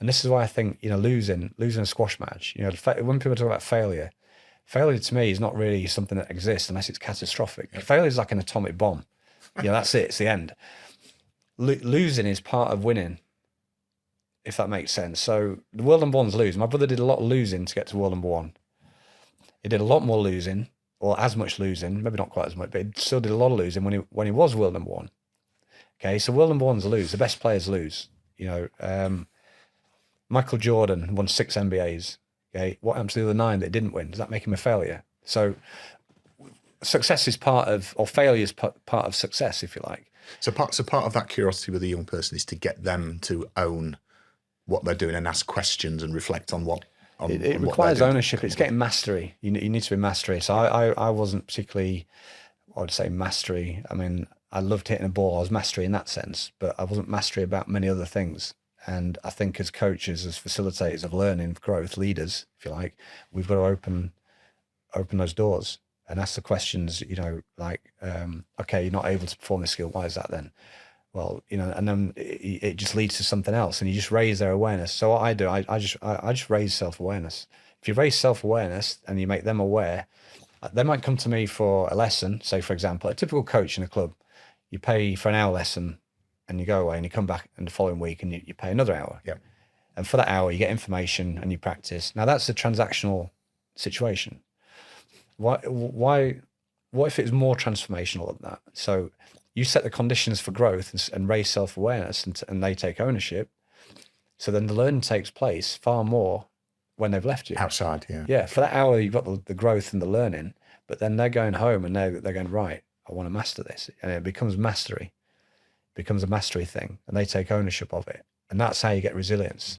And this is why I think, losing a squash match, when people talk about failure to me is not really something that exists unless it's catastrophic. Yep. Failure is like an atomic bomb. That's it. It's the end. Losing is part of winning, if that makes sense. So the world number ones lose. My brother did a lot of losing to get to world number one. He did a lot more losing, or as much losing, maybe not quite as much, but he still did a lot of losing when he was world number one. Okay, so world number ones lose. The best players lose. Michael Jordan won 6 NBAs. Okay, what happened to the other 9 that didn't win? Does that make him a failure? So success is part of, or failure is part of success, if you like. So part of that curiosity with a young person is to get them to own what they're doing and ask questions and reflect on what. It requires ownership. It's getting mastery. You need to be mastery. So I wasn't particularly, I would say mastery. I mean, I loved hitting a ball. I was mastery in that sense, but I wasn't mastery about many other things. And I think as coaches, as facilitators of learning, growth, leaders, if you like, we've got to open those doors and ask the questions, okay, you're not able to perform this skill. Why is that then? Well, and then it just leads to something else, and you just raise their awareness. So what I do, I just raise self-awareness. If you raise self-awareness and you make them aware, they might come to me for a lesson. Say, for example, a typical coach in a club, you pay for an hour lesson and you go away and you come back in the following week and you pay another hour. Yeah. And for that hour, you get information and you practice. Now that's a transactional situation. What if it's more transformational than that? So you set the conditions for growth and raise self-awareness and they take ownership. So then the learning takes place far more when they've left you. Outside, yeah. Yeah, for that hour, you've got the growth and the learning, but then they're going home and they're going, right, I want to master this. And it becomes mastery. It becomes a mastery thing and they take ownership of it. And that's how you get resilience.